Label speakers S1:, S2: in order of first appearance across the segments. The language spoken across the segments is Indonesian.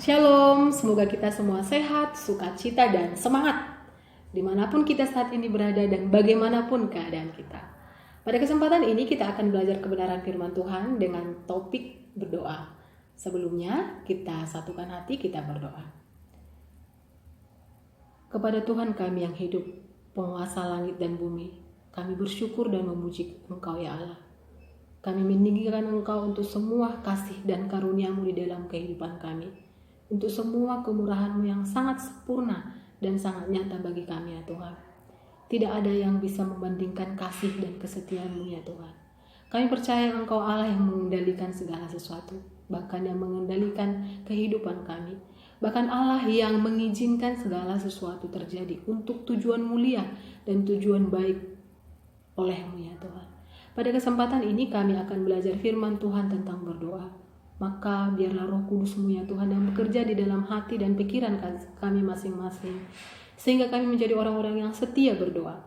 S1: Shalom, semoga kita semua sehat, sukacita, dan semangat dimanapun kita saat ini berada dan bagaimanapun keadaan kita. Pada kesempatan ini kita akan belajar kebenaran firman Tuhan dengan topik berdoa. Sebelumnya kita satukan hati, kita berdoa. Kepada Tuhan kami yang hidup, penguasa langit dan bumi, kami bersyukur dan memuji Engkau ya Allah. Kami meninggikan Engkau untuk semua kasih dan karunia-Mu di dalam kehidupan kami. Untuk semua kemurahan-Mu yang sangat sempurna dan sangat nyata bagi kami ya Tuhan. Tidak ada yang bisa membandingkan kasih dan kesetiaan-Mu ya Tuhan. Kami percaya Engkau Allah yang mengendalikan segala sesuatu, bahkan yang mengendalikan kehidupan kami. Bahkan Allah yang mengizinkan segala sesuatu terjadi untuk tujuan mulia dan tujuan baik oleh-Mu ya Tuhan. Pada kesempatan ini kami akan belajar firman Tuhan tentang berdoa. Maka biarlah Roh Kudus-Mu ya Tuhan yang bekerja di dalam hati dan pikiran kami masing-masing, sehingga kami menjadi orang-orang yang setia berdoa.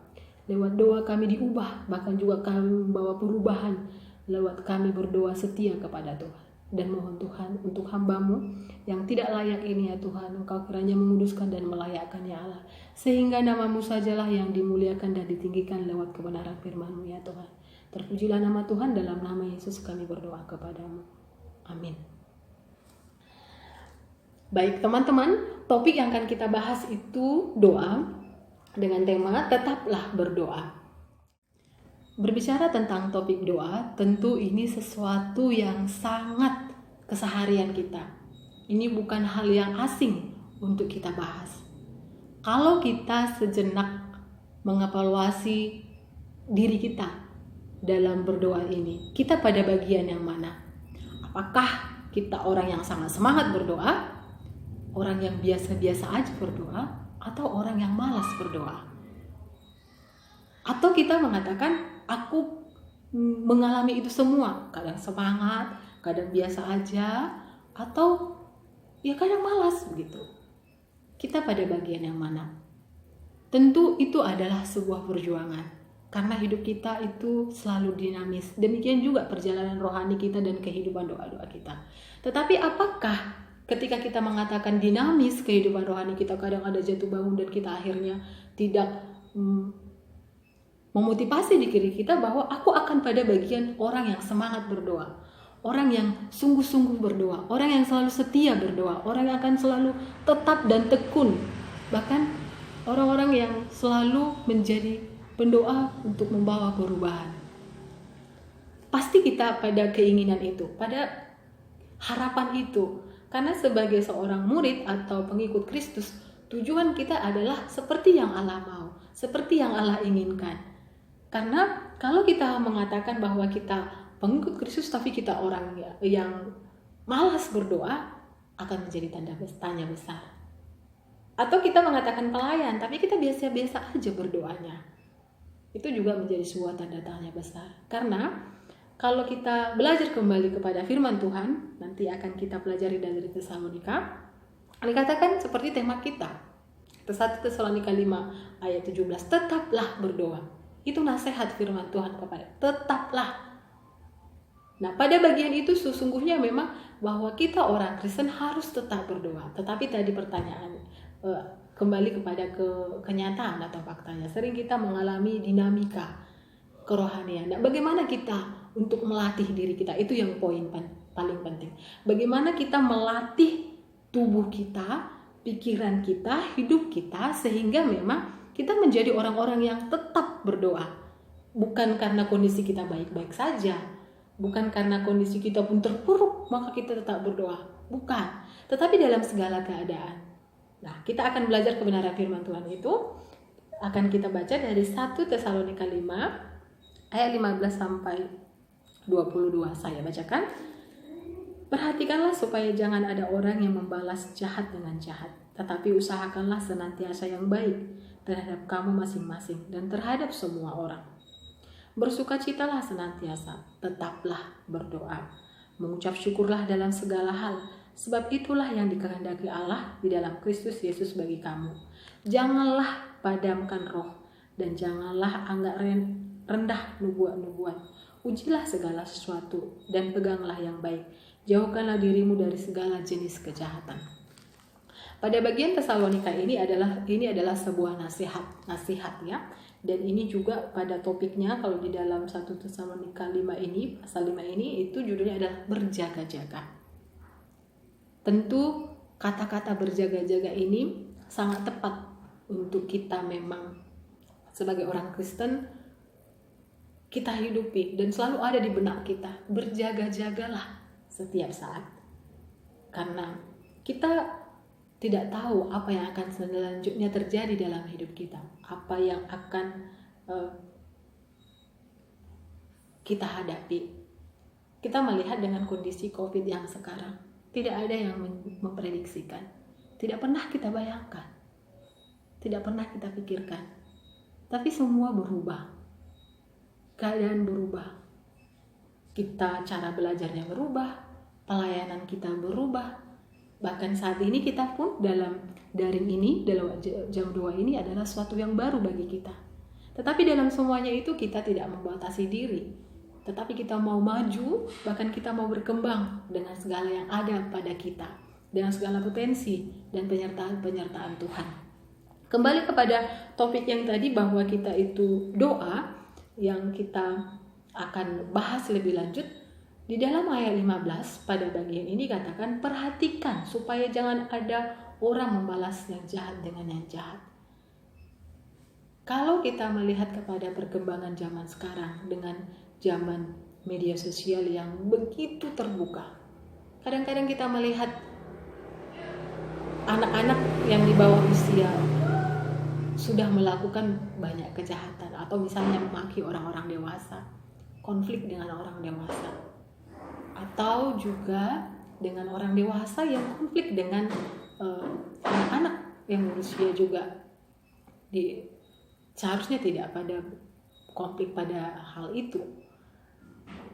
S1: Lewat doa kami diubah, bahkan juga kami membawa perubahan lewat kami berdoa setia kepada Tuhan. Dan mohon Tuhan untuk hamba-Mu yang tidak layak ini ya Tuhan, Engkau kiranya menguduskan dan melayakkan ya Allah, sehingga nama-Mu sajalah yang dimuliakan dan ditinggikan lewat kebenaran firman-Mu ya Tuhan. Terpujilah nama Tuhan, dalam nama Yesus kami berdoa kepadamu. Amin. Baik teman-teman, topik yang akan kita bahas itu doa dengan tema tetaplah berdoa. Berbicara tentang topik doa, tentu ini sesuatu yang sangat keseharian kita. Ini bukan hal yang asing untuk kita bahas. Kalau kita sejenak mengevaluasi diri kita dalam berdoa ini, kita pada bagian yang mana? Apakah kita orang yang sangat semangat berdoa, orang yang biasa-biasa aja berdoa, atau orang yang malas berdoa? Atau kita mengatakan, aku mengalami itu semua, kadang semangat, kadang biasa aja, atau ya kadang malas begitu. Kita pada bagian yang mana? Tentu itu adalah sebuah perjuangan. Karena hidup kita itu selalu dinamis. Demikian juga perjalanan rohani kita dan kehidupan doa-doa kita. Tetapi apakah ketika kita mengatakan dinamis kehidupan rohani kita, kadang ada jatuh bangun dan kita akhirnya tidak memotivasi di diri kita bahwa aku akan pada bagian orang yang semangat berdoa, orang yang sungguh-sungguh berdoa, orang yang selalu setia berdoa, orang yang akan selalu tetap dan tekun, bahkan orang-orang yang selalu menjadi pendoa untuk membawa perubahan. Pasti kita pada keinginan itu, pada harapan itu. Karena sebagai seorang murid atau pengikut Kristus, tujuan kita adalah seperti yang Allah mau, seperti yang Allah inginkan. Karena kalau kita mengatakan bahwa kita pengikut Kristus tapi kita orang yang malas berdoa, akan menjadi tanya besar. Atau kita mengatakan pelayan tapi kita biasa-biasa aja berdoanya, itu juga menjadi sebuah tanda tanya besar. Karena kalau kita belajar kembali kepada firman Tuhan, nanti akan kita pelajari dari Tesalonika, dikatakan seperti tema kita, 1 Tesalonika 5 ayat 17, tetaplah berdoa. Itu nasihat firman Tuhan kepada tetaplah. Nah, pada bagian itu sesungguhnya memang bahwa kita orang Kristen harus tetap berdoa. Tetapi tadi pertanyaan kembali kepada kenyataan atau faktanya. Sering kita mengalami dinamika kerohanian. Nah, bagaimana kita untuk melatih diri kita? Itu yang poin paling penting. Bagaimana kita melatih tubuh kita, pikiran kita, hidup kita, sehingga memang kita menjadi orang-orang yang tetap berdoa. Bukan karena kondisi kita baik-baik saja, bukan karena kondisi kita pun terpuruk maka kita tetap berdoa. Bukan, tetapi dalam segala keadaan. Nah, kita akan belajar kebenaran firman Tuhan itu. Akan kita baca dari 1 Tesalonika 5 ayat 15 sampai 22. Saya bacakan. Perhatikanlah supaya jangan ada orang yang membalas jahat dengan jahat, tetapi usahakanlah senantiasa yang baik terhadap kamu masing-masing dan terhadap semua orang. Bersukacitalah senantiasa, tetaplah berdoa. Mengucap syukurlah dalam segala hal, sebab itulah yang dikehendaki Allah di dalam Kristus Yesus bagi kamu. Janganlah padamkan roh, dan janganlah anggap rendah nubuat-nubuat. Ujilah segala sesuatu, dan peganglah yang baik. Jauhkanlah dirimu dari segala jenis kejahatan. Pada bagian Tesalonika ini adalah sebuah nasihat ya. Dan ini juga pada topiknya kalau di dalam 1 Tesalonika 5 ini, pasal 5 ini itu judulnya adalah berjaga-jaga. Tentu kata-kata berjaga-jaga ini sangat tepat untuk kita memang sebagai orang Kristen kita hidupi dan selalu ada di benak kita. Berjaga-jagalah setiap saat. Karena kita tidak tahu apa yang akan selanjutnya terjadi dalam hidup kita, apa yang akan kita hadapi. Kita melihat dengan kondisi COVID yang sekarang, tidak ada yang memprediksikan, tidak pernah kita bayangkan, tidak pernah kita pikirkan, tapi semua berubah, keadaan berubah, cara belajarnya berubah, pelayanan kita berubah. Bahkan saat ini kita pun dalam daring ini, dalam jam 2 ini adalah sesuatu yang baru bagi kita. Tetapi dalam semuanya itu kita tidak membatasi diri. Tetapi kita mau maju, bahkan kita mau berkembang dengan segala yang ada pada kita. Dengan segala potensi dan penyertaan Tuhan. Kembali kepada topik yang tadi bahwa kita itu doa yang kita akan bahas lebih lanjut. Di dalam ayat 15 pada bagian ini katakan, perhatikan supaya jangan ada orang membalas yang jahat dengan yang jahat. Kalau kita melihat kepada perkembangan zaman sekarang dengan zaman media sosial yang begitu terbuka, kadang-kadang kita melihat anak-anak yang di bawah usia sudah melakukan banyak kejahatan atau misalnya memaki orang-orang dewasa, konflik dengan orang dewasa. Atau juga dengan orang dewasa yang konflik dengan anak-anak yang berusia juga. Seharusnya tidak pada konflik pada hal itu.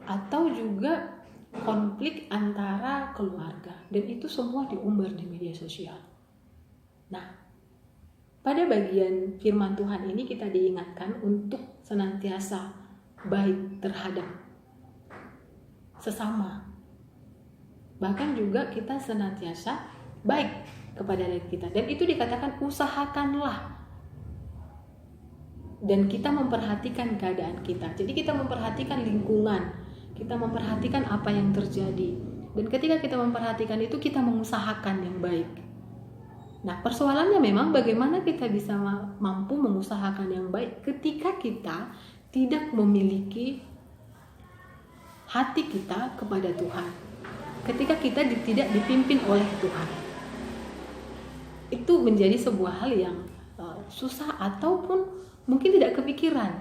S1: Atau juga konflik antara keluarga. Dan itu semua diumbar di media sosial. Nah, pada bagian firman Tuhan ini kita diingatkan untuk senantiasa baik terhadap sesama. Bahkan juga kita senantiasa baik kepada diri kita. Dan itu dikatakan usahakanlah. Dan kita memperhatikan keadaan kita. Jadi kita memperhatikan lingkungan. Kita memperhatikan apa yang terjadi. Dan ketika kita memperhatikan itu, kita mengusahakan yang baik. Nah, persoalannya memang bagaimana kita bisa mampu mengusahakan yang baik ketika kita tidak memiliki hati kita kepada Tuhan. Ketika kita tidak dipimpin oleh Tuhan. Itu menjadi sebuah hal yang susah ataupun mungkin tidak kepikiran.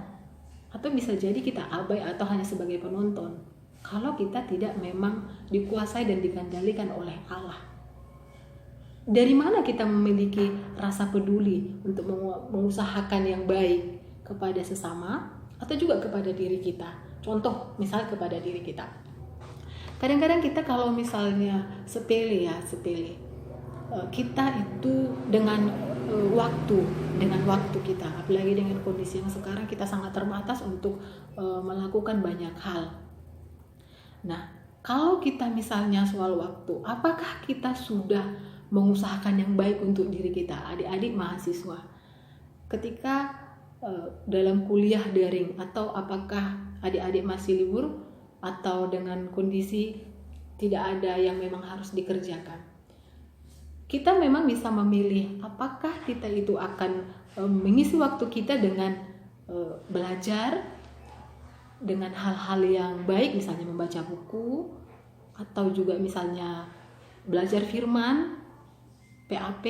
S1: Atau bisa jadi kita abai atau hanya sebagai penonton. Kalau kita tidak memang dikuasai dan dikendalikan oleh Allah. Dari mana kita memiliki rasa peduli untuk mengusahakan yang baik kepada sesama atau juga kepada diri kita? Contoh, misal kepada diri kita. Kadang-kadang kita kalau misalnya sepele. Kita itu dengan waktu kita, apalagi dengan kondisi yang sekarang kita sangat terbatas untuk melakukan banyak hal. Nah, kalau kita misalnya soal waktu, apakah kita sudah mengusahakan yang baik untuk diri kita, adik-adik mahasiswa? Ketika dalam kuliah daring atau apakah adik-adik masih libur atau dengan kondisi tidak ada yang memang harus dikerjakan. Kita memang bisa memilih apakah kita itu akan mengisi waktu kita dengan belajar dengan hal-hal yang baik, misalnya membaca buku atau juga misalnya belajar firman, PAP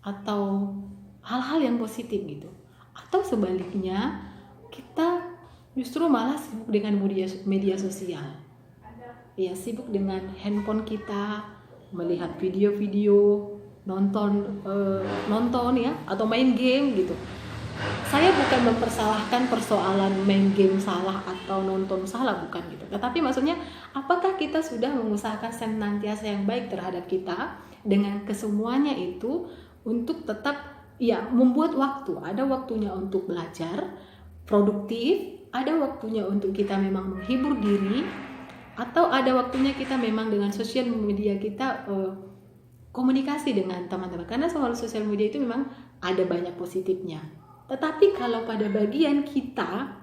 S1: atau hal-hal yang positif gitu. Atau sebaliknya kita justru malah sibuk dengan media sosial. Ya, sibuk dengan handphone kita, melihat video-video, nonton ya, atau main game gitu. Saya bukan mempersalahkan persoalan main game salah atau nonton salah, bukan gitu. Tetapi maksudnya, apakah kita sudah mengusahakan senantiasa yang baik terhadap kita dengan kesemuanya itu untuk tetap ya membuat waktu. Ada waktunya untuk belajar, produktif, ada waktunya untuk kita memang menghibur diri, atau ada waktunya kita memang dengan sosial media kita komunikasi dengan teman-teman, karena soal sosial media itu memang ada banyak positifnya. Tetapi kalau pada bagian kita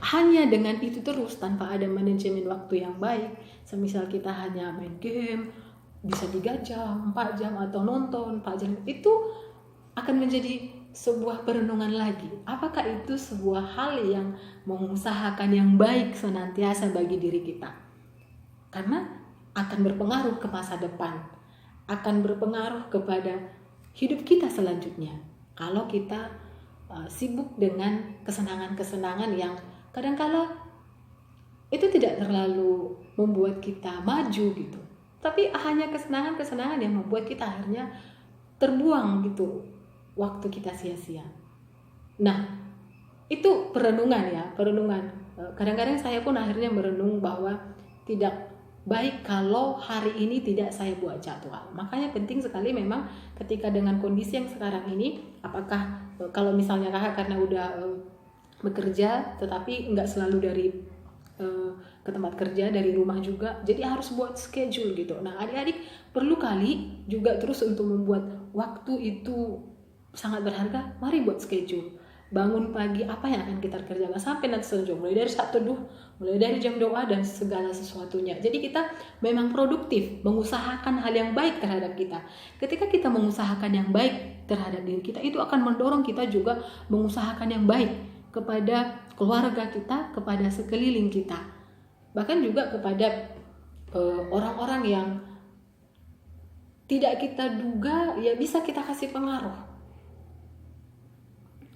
S1: hanya dengan itu terus tanpa ada manajemen waktu yang baik, semisal kita hanya main game bisa 3 jam, 4 jam atau nonton 4 jam, itu akan menjadi sebuah perenungan lagi. Apakah itu sebuah hal yang mengusahakan yang baik senantiasa bagi diri kita? Karena akan berpengaruh ke masa depan, akan berpengaruh kepada hidup kita selanjutnya. Kalau kita sibuk dengan kesenangan-kesenangan yang kadang-kala itu tidak terlalu membuat kita maju gitu, tapi hanya kesenangan-kesenangan yang membuat kita akhirnya terbuang gitu, waktu kita sia-sia. Nah, itu perenungan ya, perenungan. Kadang-kadang saya pun akhirnya merenung bahwa tidak baik kalau hari ini tidak saya buat jadwal. Makanya penting sekali memang ketika dengan kondisi yang sekarang ini, apakah kalau misalnya kakak karena udah bekerja tetapi nggak selalu dari ke tempat kerja, dari rumah juga, jadi harus buat schedule gitu. Nah, adik-adik perlu kali juga terus untuk membuat waktu itu sangat berharga. Mari buat schedule. Bangun pagi, apa yang akan kita kerjakan sampai nanti selanjutnya, mulai dari saat teduh, mulai dari jam doa dan segala sesuatunya. Jadi kita memang produktif, mengusahakan hal yang baik terhadap kita. Ketika kita mengusahakan yang baik terhadap diri kita, itu akan mendorong kita juga mengusahakan yang baik kepada keluarga kita, kepada sekeliling kita, bahkan juga kepada orang-orang yang tidak kita duga ya bisa kita kasih pengaruh.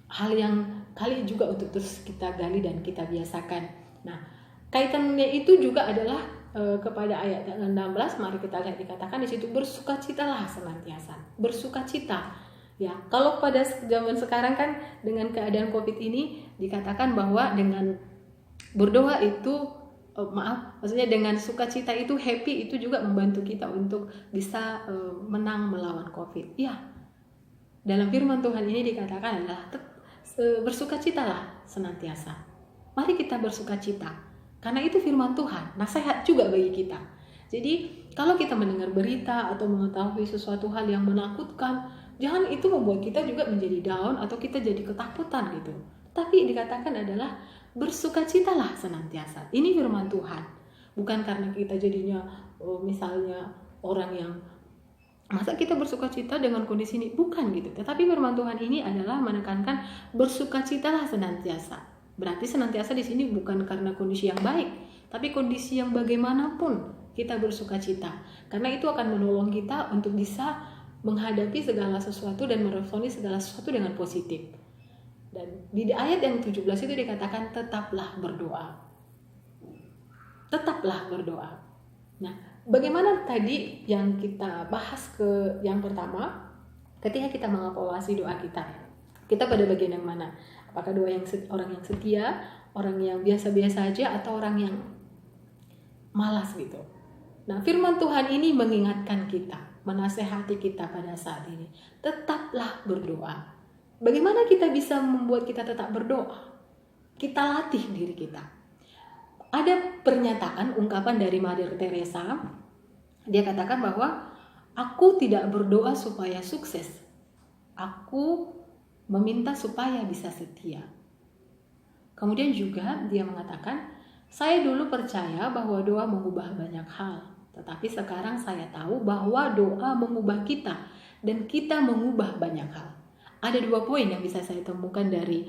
S1: Hal yang kali juga untuk terus kita gali dan kita biasakan. Nah, kaitannya itu juga adalah kepada ayat 16, mari kita lihat dikatakan di situ, bersukacitalah senantiasa. Bersukacita. Ya, kalau pada zaman sekarang kan dengan keadaan Covid ini dikatakan bahwa dengan berdoa itu maksudnya dengan sukacita itu, happy itu juga membantu kita untuk bisa menang melawan Covid. Ya, dalam firman Tuhan ini dikatakan adalah bersukacitalah senantiasa. Mari kita bersukacita, karena itu firman Tuhan, nasihat juga bagi kita. Jadi kalau kita mendengar berita atau mengetahui sesuatu hal yang menakutkan, jangan itu membuat kita juga menjadi down atau kita jadi ketakutan gitu. Tapi dikatakan adalah bersukacitalah senantiasa. Ini firman Tuhan. Bukan karena kita jadinya misalnya orang yang masa kita bersukacita dengan kondisi ini, bukan gitu. Tetapi firman Tuhan ini adalah menekankan bersukacitalah senantiasa. Berarti senantiasa di sini bukan karena kondisi yang baik, tapi kondisi yang bagaimanapun kita bersukacita. Karena itu akan menolong kita untuk bisa menghadapi segala sesuatu dan meresponi segala sesuatu dengan positif. Dan di ayat yang 17 itu dikatakan tetaplah berdoa. Tetaplah berdoa. Nah, bagaimana tadi yang kita bahas ke yang pertama, ketika kita mengevaluasi doa kita, kita pada bagian yang mana? Apakah doa yang orang yang setia, orang yang biasa-biasa aja, atau orang yang malas gitu? Nah, firman Tuhan ini mengingatkan kita, menasehati kita pada saat ini. Tetaplah berdoa. Bagaimana kita bisa membuat kita tetap berdoa? Kita latih diri kita. Ada pernyataan, ungkapan dari Mother Teresa. Dia katakan bahwa aku tidak berdoa supaya sukses. Aku meminta supaya bisa setia. Kemudian juga dia mengatakan, saya dulu percaya bahwa doa mengubah banyak hal. Tetapi sekarang saya tahu bahwa doa mengubah kita dan kita mengubah banyak hal. Ada 2 poin yang bisa saya temukan dari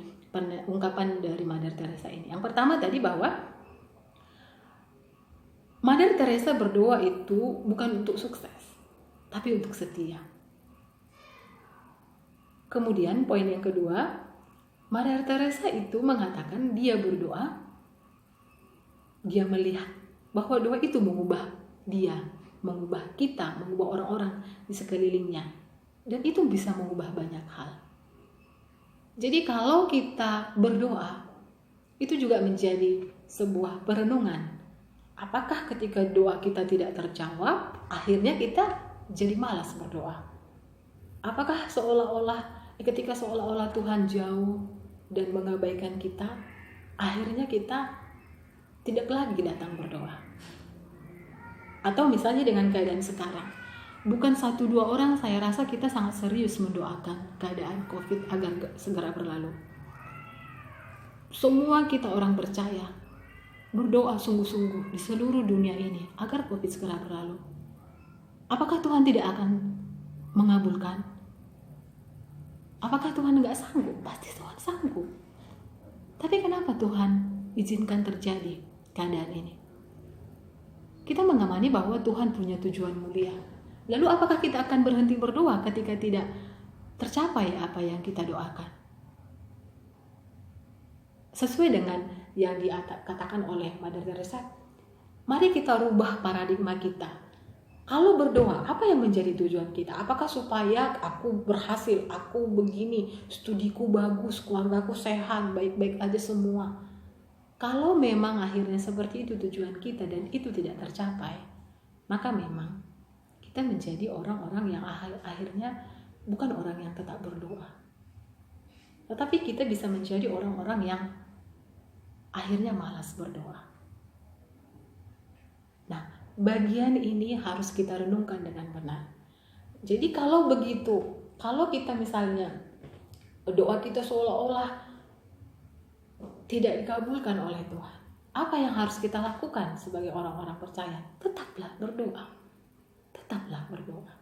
S1: ungkapan dari Mother Teresa ini. Yang pertama tadi bahwa Mother Teresa berdoa itu bukan untuk sukses, tapi untuk setia. Kemudian poin yang kedua, Mother Teresa itu mengatakan dia berdoa, dia melihat bahwa doa itu mengubah dia, mengubah kita, mengubah orang-orang di sekelilingnya. Dan itu bisa mengubah banyak hal. Jadi kalau kita berdoa, itu juga menjadi sebuah perenungan. Apakah ketika doa kita tidak terjawab, akhirnya kita jadi malas berdoa? Apakah ketika seolah-olah Tuhan jauh dan mengabaikan kita, akhirnya kita tidak lagi datang berdoa? Atau misalnya dengan keadaan sekarang, bukan 1-2 orang, saya rasa kita sangat serius mendoakan keadaan COVID agar segera berlalu. Semua kita orang percaya berdoa sungguh-sungguh di seluruh dunia ini agar COVID segera berlalu. Apakah Tuhan tidak akan mengabulkan? Apakah Tuhan nggak sanggup? Pasti Tuhan sanggup. Tapi kenapa Tuhan izinkan terjadi keadaan ini? Kita mengamini bahwa Tuhan punya tujuan mulia. Lalu apakah kita akan berhenti berdoa ketika tidak tercapai apa yang kita doakan? Sesuai dengan yang dikatakan oleh Mother Teresa, mari kita rubah paradigma kita. Kalau berdoa, apa yang menjadi tujuan kita? Apakah supaya aku berhasil, aku begini, studiku bagus, keluargaku sehat, baik-baik aja semua? Kalau memang akhirnya seperti itu tujuan kita dan itu tidak tercapai, maka memang kita menjadi orang-orang yang akhirnya bukan orang yang tetap berdoa. Tetapi kita bisa menjadi orang-orang yang akhirnya malas berdoa. Nah, bagian ini harus kita renungkan dengan benar. Jadi kalau begitu, kalau kita misalnya doa kita seolah-olah tidak dikabulkan oleh Tuhan, apa yang harus kita lakukan sebagai orang-orang percaya? Tetaplah berdoa. Tetaplah berdoa.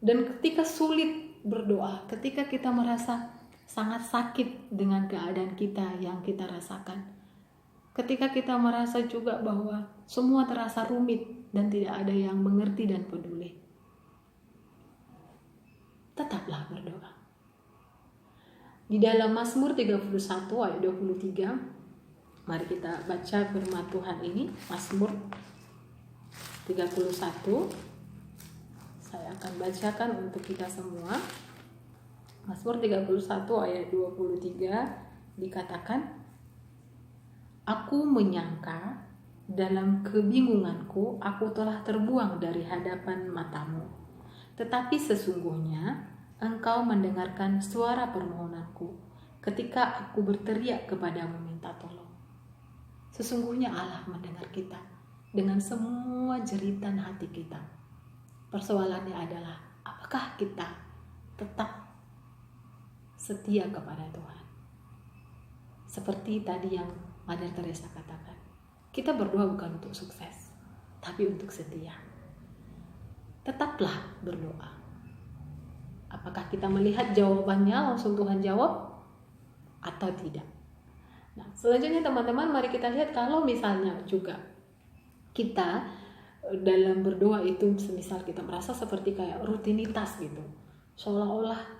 S1: Dan ketika sulit berdoa, ketika kita merasa sangat sakit dengan keadaan kita yang kita rasakan, ketika kita merasa juga bahwa semua terasa rumit dan tidak ada yang mengerti dan peduli, tetaplah berdoa. Di dalam Mazmur 31 ayat 23, mari kita baca firman Tuhan ini. Mazmur 31, saya akan bacakan untuk kita semua. Mazmur 31 ayat 23 dikatakan, "Aku menyangka dalam kebingunganku aku telah terbuang dari hadapan matamu. Tetapi sesungguhnya Engkau mendengarkan suara permohonanku ketika aku berteriak kepadamu minta tolong." Sesungguhnya Allah mendengar kita dengan semua jeritan hati kita. Persoalannya adalah apakah kita tetap setia kepada Tuhan. Seperti tadi yang Mother Teresa katakan, kita berdoa bukan untuk sukses, tapi untuk setia. Tetaplah berdoa. Apakah kita melihat jawabannya langsung Tuhan jawab atau tidak? Nah, selanjutnya teman-teman, mari kita lihat kalau misalnya juga kita dalam berdoa itu semisal kita merasa seperti kayak rutinitas gitu, seolah-olah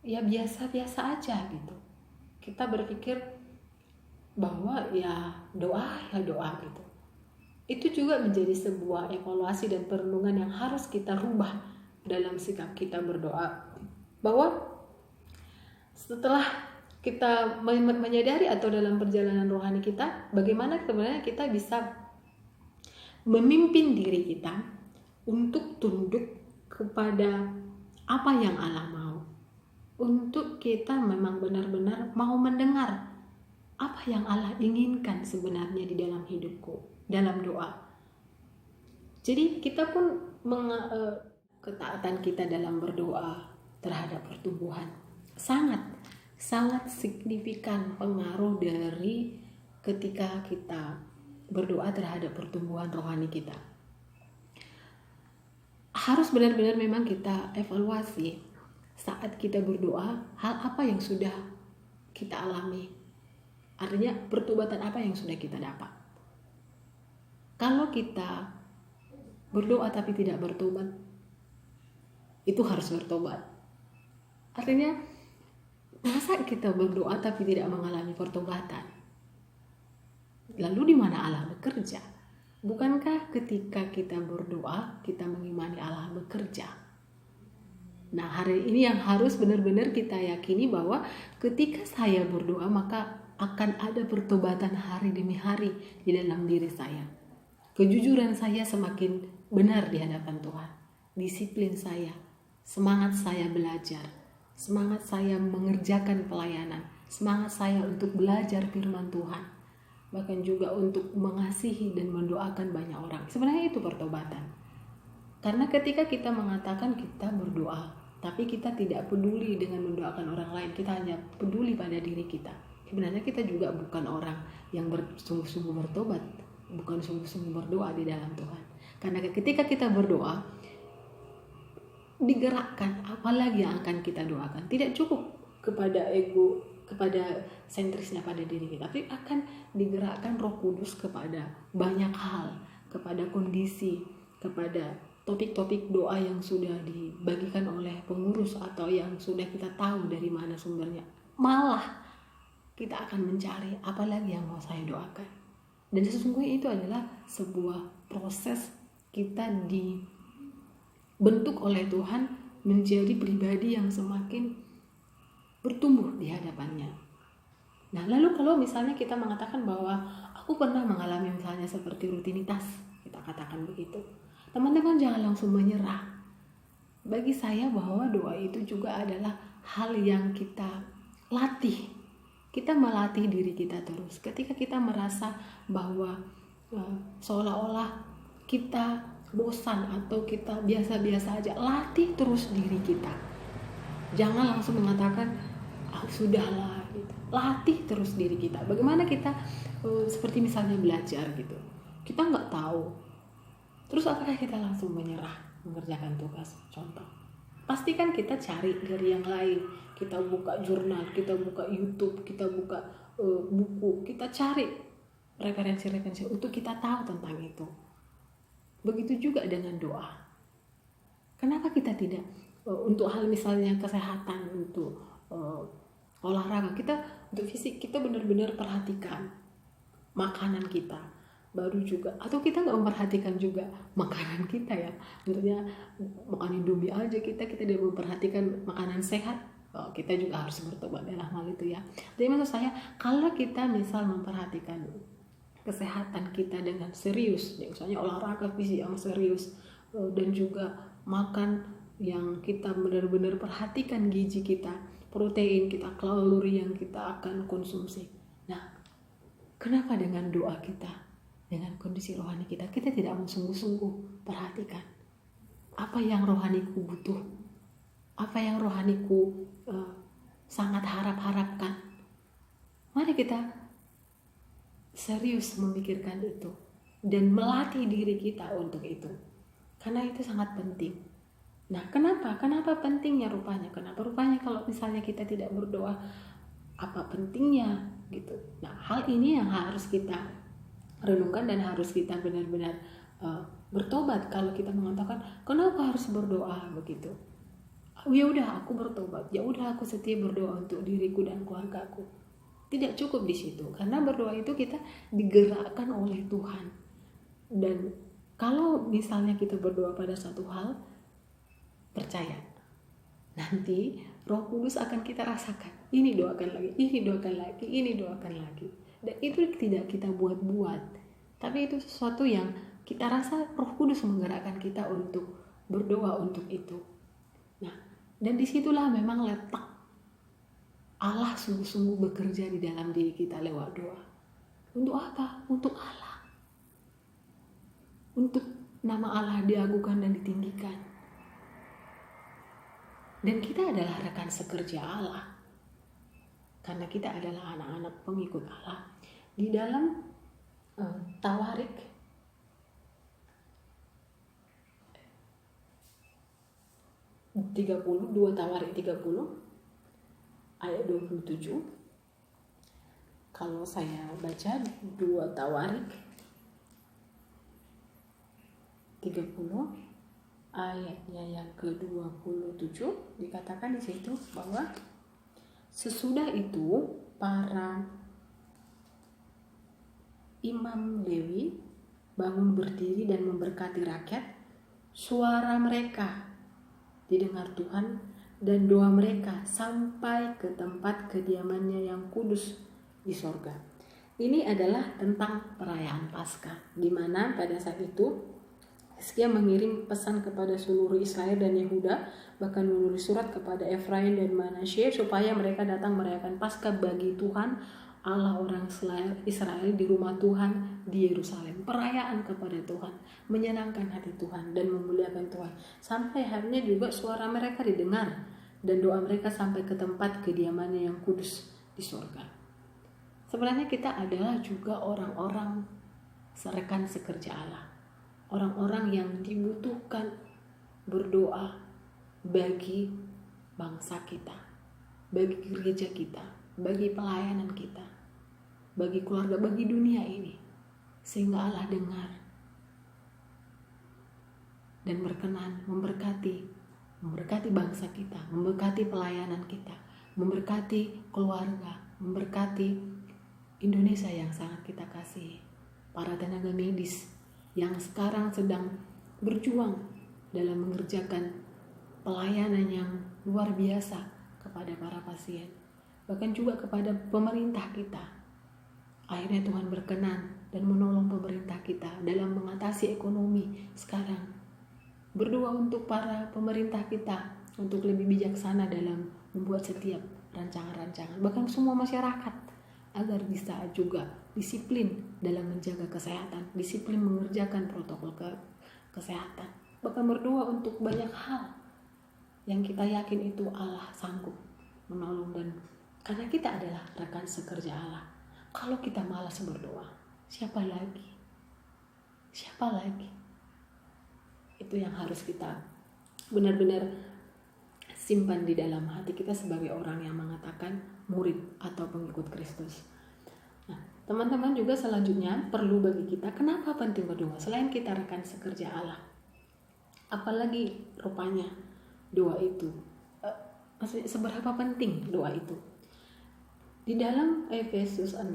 S1: ya biasa-biasa aja gitu. Kita berpikir bahwa ya doa gitu. Itu juga menjadi sebuah evaluasi dan perenungan yang harus kita rubah dalam sikap kita berdoa. Bahwa setelah kita menyadari atau dalam perjalanan rohani kita, bagaimana sebenarnya kita bisa memimpin diri kita untuk tunduk kepada apa yang Allah mau. Untuk kita memang benar-benar mau mendengar apa yang Allah inginkan sebenarnya di dalam hidupku, dalam doa. Jadi kita pun ketaatan kita dalam berdoa terhadap pertumbuhan sangat signifikan pengaruh dari ketika kita berdoa terhadap pertumbuhan rohani kita. Harus benar-benar memang kita evaluasi saat kita berdoa, hal apa yang sudah kita alami. Artinya pertobatan apa yang sudah kita dapat. Kalau kita berdoa tapi tidak bertobat, itu harus bertobat. Artinya, masa kita berdoa tapi tidak mengalami pertobatan? Lalu di mana Allah bekerja? Bukankah ketika kita berdoa, kita mengimani Allah bekerja? Nah, hari ini yang harus benar-benar kita yakini bahwa ketika saya berdoa, maka akan ada pertobatan hari demi hari di dalam diri saya. Kejujuran saya semakin benar di hadapan Tuhan. Disiplin saya, semangat saya belajar, semangat saya mengerjakan pelayanan, semangat saya untuk belajar firman Tuhan, bahkan juga untuk mengasihi dan mendoakan banyak orang. Sebenarnya itu pertobatan. Karena ketika kita mengatakan kita berdoa, tapi kita tidak peduli dengan mendoakan orang lain, kita hanya peduli pada diri kita, sebenarnya kita juga bukan orang yang sungguh-sungguh bertobat, bukan sungguh-sungguh berdoa di dalam Tuhan. Karena ketika kita berdoa, digerakkan apalagi yang akan kita doakan. Tidak cukup kepada ego, kepada sentrisnya pada diri kita, tapi akan digerakkan Roh Kudus kepada banyak hal, kepada kondisi, kepada topik-topik doa yang sudah dibagikan oleh pengurus atau yang sudah kita tahu dari mana sumbernya. Malah kita akan mencari apalagi yang mau saya doakan. Dan sesungguhnya itu adalah sebuah proses kita dibentuk oleh Tuhan menjadi pribadi yang semakin bertumbuh di hadapannya. Nah, lalu kalau misalnya kita mengatakan bahwa aku pernah mengalami misalnya seperti rutinitas, kita katakan begitu, teman-teman jangan langsung menyerah. Bagi saya bahwa doa itu juga adalah hal yang kita latih. Kita melatih diri kita terus. Ketika kita merasa bahwa seolah-olah kita bosan atau kita biasa-biasa aja, latih terus diri kita. Jangan langsung mengatakan sudahlah gitu. Latih terus diri kita. Bagaimana kita seperti misalnya belajar gitu. Kita nggak tahu. Terus apakah kita langsung menyerah mengerjakan tugas? Contoh. Pastikan kita cari dari yang lain. Kita buka jurnal, kita buka YouTube, kita buka buku, kita cari referensi-referensi untuk kita tahu tentang itu. Begitu juga dengan doa. Kenapa kita tidak untuk hal misalnya kesehatan, untuk olahraga, kita untuk fisik kita benar-benar perhatikan makanan kita, baru juga atau kita nggak memperhatikan juga makanan kita ya, tentunya makan Indomie aja kita tidak memperhatikan makanan sehat. Kita juga harus bertobat dalam hal itu ya. Jadi maksud saya, kalau kita misal memperhatikan kesehatan kita dengan serius, misalnya olahraga fisik yang serius, dan juga makan yang kita benar-benar perhatikan gizi kita, protein kita, kalori yang kita akan konsumsi. Nah, kenapa dengan doa kita, dengan kondisi rohani kita tidak mau sungguh-sungguh perhatikan apa yang rohaniku butuh, apa yang rohaniku sangat harapkan. Mari kita serius memikirkan itu dan melatih diri kita untuk itu, karena itu sangat penting. Nah, kenapa pentingnya rupanya? Kenapa rupanya kalau misalnya kita tidak berdoa, apa pentingnya gitu? Nah, hal ini yang harus kita renungkan dan harus kita benar-benar bertobat. Kalau kita mengatakan kenapa harus berdoa begitu? Ya udah aku bertobat, ya udah aku setia berdoa untuk diriku dan keluargaku. Tidak cukup di situ, karena berdoa itu kita digerakkan oleh Tuhan. Dan kalau misalnya kita berdoa pada satu hal, percaya nanti Roh Kudus akan kita rasakan. Ini doakan lagi, ini doakan lagi, ini doakan lagi. Dan itu tidak kita buat-buat, tapi itu sesuatu yang kita rasa Roh Kudus menggerakkan kita untuk berdoa untuk itu. Nah, dan disitulah memang letak Allah sungguh-sungguh bekerja di dalam diri kita lewat doa. Untuk apa? Untuk Allah. Untuk nama Allah diagungkan dan ditinggikan. Dan kita adalah rekan sekerja Allah. Karena kita adalah anak-anak pengikut Allah. Di dalam Tawarik dua Tawarik 30 ayat 27. Kalau saya baca 2 Tawarik 30 ayatnya yang ke-27, dikatakan di situ bahwa sesudah itu para imam Lewi bangun berdiri dan memberkati rakyat. Suara mereka didengar Tuhan dan doa mereka sampai ke tempat kediamannya yang kudus di sorga. Ini adalah tentang perayaan Paskah, di mana pada saat itu Hizkia mengirim pesan kepada seluruh Israel dan Yehuda, bahkan menulis surat kepada Efraim dan Manasye supaya mereka datang merayakan Paskah bagi Tuhan Allah orang Israel di rumah Tuhan di Yerusalem. Perayaan kepada Tuhan, menyenangkan hati Tuhan dan memuliakan Tuhan. Sampai akhirnya juga suara mereka didengar dan doa mereka sampai ke tempat kediamannya yang kudus di surga. Sebenarnya kita adalah juga orang-orang rekan sekerja Allah. Orang-orang yang dibutuhkan berdoa bagi bangsa kita, bagi gereja kita, bagi pelayanan kita, bagi keluarga, bagi dunia ini, sehingga Allah dengar dan berkenan memberkati bangsa kita, memberkati pelayanan kita, memberkati keluarga, memberkati Indonesia yang sangat kita kasihi, para tenaga medis yang sekarang sedang berjuang dalam mengerjakan pelayanan yang luar biasa kepada para pasien, bahkan juga kepada pemerintah kita. Akhirnya Tuhan berkenan dan menolong pemerintah kita dalam mengatasi ekonomi sekarang. Berdoa untuk para pemerintah kita untuk lebih bijaksana dalam membuat setiap rancangan-rancangan, bahkan semua masyarakat, agar bisa juga disiplin dalam menjaga kesehatan, disiplin mengerjakan protokol kesehatan, bahkan berdoa untuk banyak hal yang kita yakin itu Allah sanggup menolong. Dan karena kita adalah rekan sekerja Allah, kalau kita malas berdoa, siapa lagi? Itu yang harus kita benar-benar simpan di dalam hati kita sebagai orang yang mengatakan murid atau pengikut Kristus. Nah, teman-teman juga selanjutnya perlu bagi kita, kenapa penting berdoa? Selain kita rekan sekerja Allah, apalagi rupanya doa itu, maksudnya seberapa penting doa itu? Di dalam Efesus 6,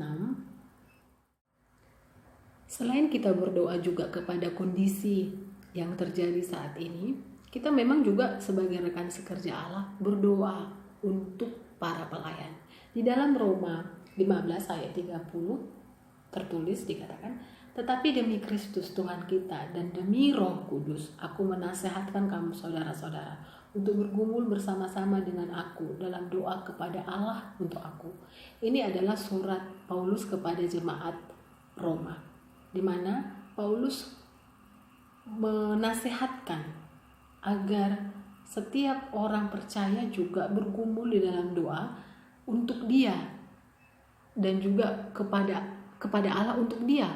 S1: selain kita berdoa juga kepada kondisi yang terjadi saat ini, kita memang juga sebagai rekan sekerja Allah berdoa untuk para pelayan. Di dalam Roma 15 ayat 30 tertulis, dikatakan, tetapi demi Kristus Tuhan kita dan demi Roh Kudus, aku menasehatkan kamu saudara-saudara untuk bergumul bersama-sama dengan aku dalam doa kepada Allah untuk aku. Ini adalah surat Paulus kepada jemaat Roma, di mana Paulus menasehatkan agar setiap orang percaya juga bergumul di dalam doa untuk dia dan juga kepada Allah untuk dia.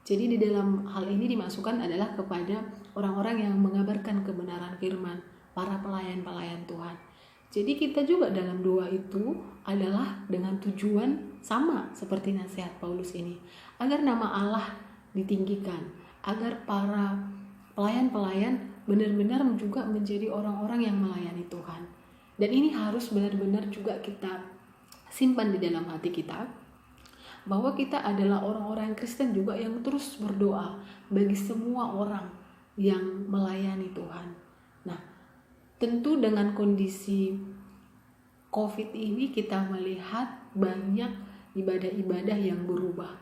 S1: Jadi di dalam hal ini dimasukkan adalah kepada orang-orang yang mengabarkan kebenaran firman, para pelayan-pelayan Tuhan. Jadi kita juga dalam doa itu adalah dengan tujuan sama seperti nasihat Paulus ini, agar nama Allah ditinggikan, agar para pelayan-pelayan benar-benar juga menjadi orang-orang yang melayani Tuhan. Dan ini harus benar-benar juga kita simpan di dalam hati kita, bahwa kita adalah orang-orang Kristen juga yang terus berdoa bagi semua orang yang melayani Tuhan. Nah, tentu dengan kondisi COVID ini kita melihat banyak ibadah-ibadah yang berubah,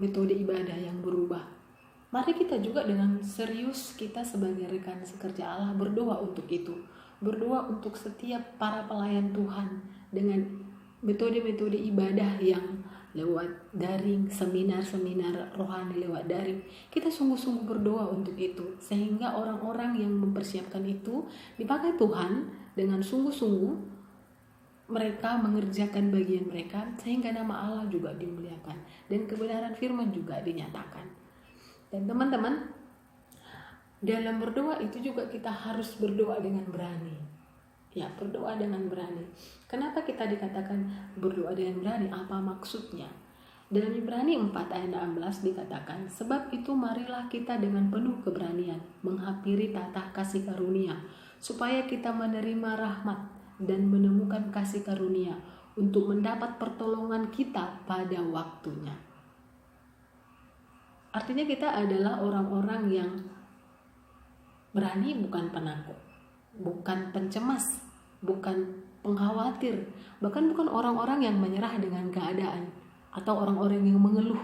S1: metode ibadah yang berubah. Mari kita juga dengan serius kita sebagai rekan sekerja Allah berdoa untuk itu. Berdoa untuk setiap para pelayan Tuhan dengan metode-metode ibadah yang lewat daring, seminar-seminar rohani lewat daring. Kita sungguh-sungguh berdoa untuk itu, sehingga orang-orang yang mempersiapkan itu dipakai Tuhan dengan sungguh-sungguh, mereka mengerjakan bagian mereka, sehingga nama Allah juga dimuliakan dan kebenaran firman juga dinyatakan. Dan teman-teman, dalam berdoa itu juga kita harus berdoa dengan berani. Ya, berdoa dengan berani. Kenapa kita dikatakan berdoa dengan berani? Apa maksudnya? Dalam Ibrani 4 ayat 16 dikatakan, sebab itu marilah kita dengan penuh keberanian menghampiri tahta kasih karunia, supaya kita menerima rahmat dan menemukan kasih karunia untuk mendapat pertolongan kita pada waktunya. Artinya kita adalah orang-orang yang berani, bukan penakut, bukan pencemas, bukan pengkhawatir, bahkan bukan orang-orang yang menyerah dengan keadaan atau orang-orang yang mengeluh,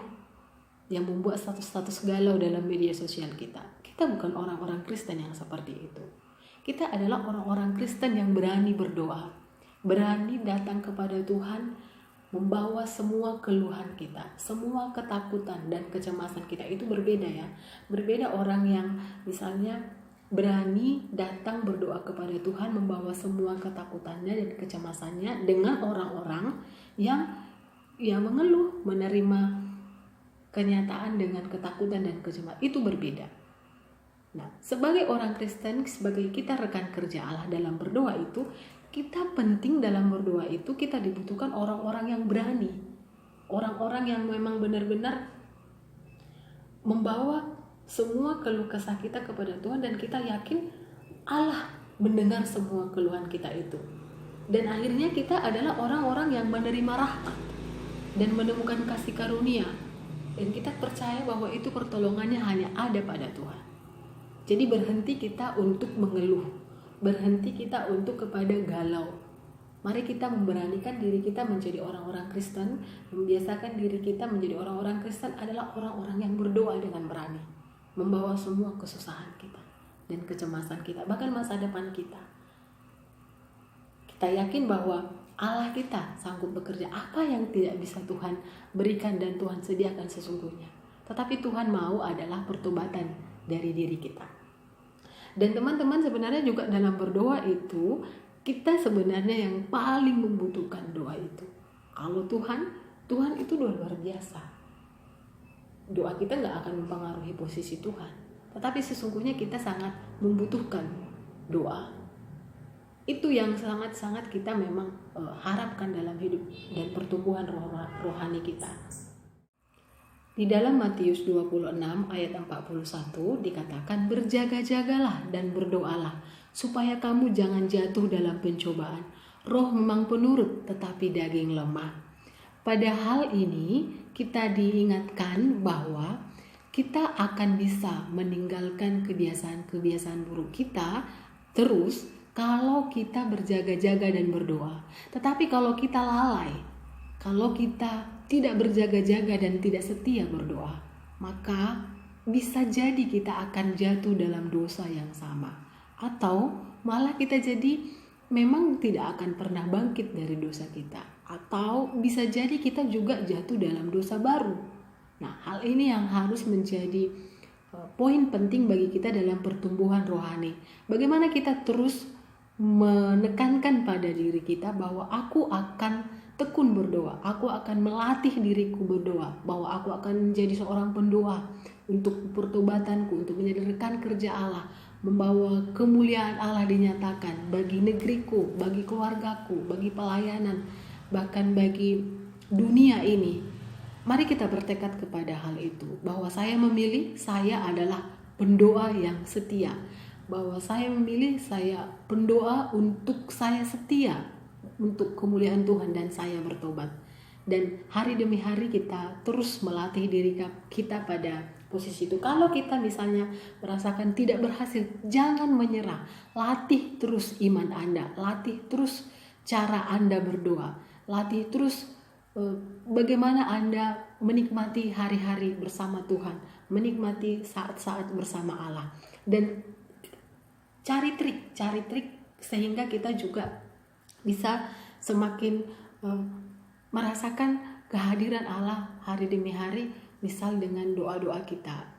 S1: yang membuat status-status galau dalam media sosial kita. Kita bukan orang-orang Kristen yang seperti itu. Kita adalah orang-orang Kristen yang berani berdoa, berani datang kepada Tuhan membawa semua keluhan kita, semua ketakutan dan kecemasan kita. Itu berbeda ya. Berbeda orang yang misalnya berani datang berdoa kepada Tuhan, membawa semua ketakutannya dan kecemasannya, dengan orang-orang yang mengeluh, menerima kenyataan dengan ketakutan dan kecemasan. Itu berbeda. Nah, sebagai orang Kristen, sebagai kita rekan kerja Allah dalam berdoa itu, kita penting dalam berdoa itu kita dibutuhkan orang-orang yang berani. Orang-orang yang memang benar-benar membawa semua keluh kesah kita kepada Tuhan, dan kita yakin Allah mendengar semua keluhan kita itu. Dan akhirnya kita adalah orang-orang yang menerima rahmat dan menemukan kasih karunia. Dan kita percaya bahwa itu pertolongannya hanya ada pada Tuhan. Jadi berhenti kita untuk mengeluh, berhenti kita untuk kepada galau. Mari kita memberanikan diri kita menjadi orang-orang Kristen, membiasakan diri kita menjadi orang-orang Kristen adalah orang-orang yang berdoa dengan berani, membawa semua kesusahan kita dan kecemasan kita, bahkan masa depan kita. Kita yakin bahwa Allah kita sanggup bekerja. Apa yang tidak bisa Tuhan berikan dan Tuhan sediakan sesungguhnya. Tetapi Tuhan mau adalah pertobatan dari diri kita. Dan teman-teman, sebenarnya juga dalam berdoa itu, kita sebenarnya yang paling membutuhkan doa itu. Kalau Tuhan itu luar biasa. Doa kita gak akan mempengaruhi posisi Tuhan. Tetapi sesungguhnya kita sangat membutuhkan doa. Itu yang sangat-sangat kita memang harapkan dalam hidup dan pertumbuhan rohani kita. Di dalam Matius 26 ayat 41 dikatakan, berjaga-jagalah dan berdoalah supaya kamu jangan jatuh dalam pencobaan. Roh memang penurut tetapi daging lemah. Pada hal ini kita diingatkan bahwa kita akan bisa meninggalkan kebiasaan-kebiasaan buruk kita terus kalau kita berjaga-jaga dan berdoa. Tetapi kalau kita lalai, kalau kita tidak berjaga-jaga dan tidak setia berdoa, maka bisa jadi kita akan jatuh dalam dosa yang sama. Atau malah kita jadi memang tidak akan pernah bangkit dari dosa kita. Atau bisa jadi kita juga jatuh dalam dosa baru. Nah, hal ini yang harus menjadi poin penting bagi kita dalam pertumbuhan rohani. Bagaimana kita terus menekankan pada diri kita bahwa aku akan tekun berdoa, aku akan melatih diriku berdoa, bahwa aku akan menjadi seorang pendoa untuk pertobatanku, untuk menjadi rekan kerja Allah, membawa kemuliaan Allah dinyatakan bagi negeriku, bagi keluargaku, bagi pelayanan, bahkan bagi dunia ini. Mari kita bertekad kepada hal itu, bahwa saya memilih, saya adalah pendoa yang setia, bahwa saya memilih, saya pendoa untuk saya setia untuk kemuliaan Tuhan dan saya bertobat. Dan hari demi hari kita terus melatih diri kita pada posisi itu. Kalau kita misalnya merasakan tidak berhasil, jangan menyerah. Latih terus iman Anda, latih terus cara Anda berdoa, latih terus bagaimana Anda menikmati hari-hari bersama Tuhan, menikmati saat-saat bersama Allah. Dan cari trik sehingga kita juga bisa semakin merasakan kehadiran Allah hari demi hari, misal dengan doa-doa kita.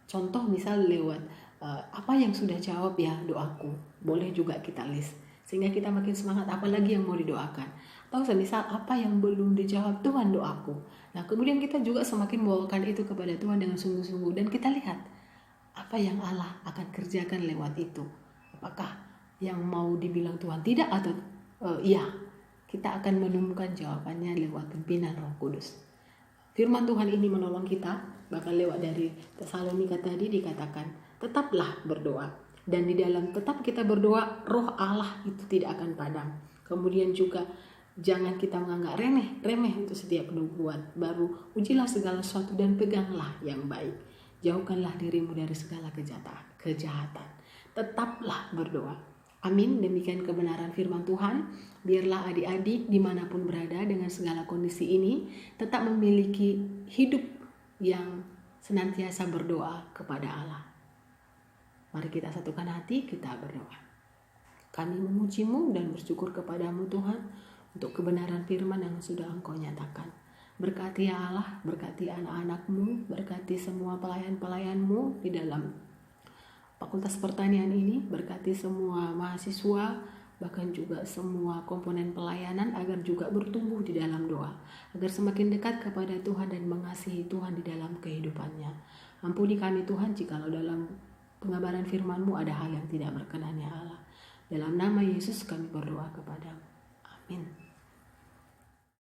S1: Contoh misal lewat apa yang sudah jawab ya doaku, boleh juga kita list sehingga kita makin semangat apalagi yang mau didoakan. Atau semisal apa yang belum dijawab Tuhan doaku. Nah, kemudian kita juga semakin membawakan itu kepada Tuhan dengan sungguh-sungguh, dan kita lihat apa yang Allah akan kerjakan lewat itu. Apakah yang mau dibilang Tuhan tidak atau iya, kita akan menemukan jawabannya lewat pimpinan Roh Kudus. Firman Tuhan ini menolong kita, bahkan lewat dari Tesalonika tadi dikatakan, tetaplah berdoa. Dan di dalam tetap kita berdoa, Roh Allah itu tidak akan padam. Kemudian juga jangan kita menganggap remeh untuk setiap nubuat baru. Ujilah segala sesuatu dan peganglah yang baik. Jauhkanlah dirimu dari segala kejahatan. Tetaplah berdoa. Amin. Demikian kebenaran firman Tuhan. Biarlah adik-adik dimanapun berada dengan segala kondisi ini tetap memiliki hidup yang senantiasa berdoa kepada Allah. Mari kita satukan hati, kita berdoa. Kami memuji-Mu dan bersyukur kepadamu Tuhan untuk kebenaran firman yang sudah Engkau nyatakan. Berkati ya Allah, berkati anak-anak-Mu, berkati semua pelayan-pelayan-Mu di dalam Fakultas Pertanian ini, berkati semua mahasiswa, bahkan juga semua komponen pelayanan agar juga bertumbuh di dalam doa, agar semakin dekat kepada Tuhan dan mengasihi Tuhan di dalam kehidupannya. Ampuni kami Tuhan jikalau dalam pengabaran firman-Mu ada hal yang tidak berkenan ya Allah. Dalam nama Yesus kami berdoa kepadamu. Amin.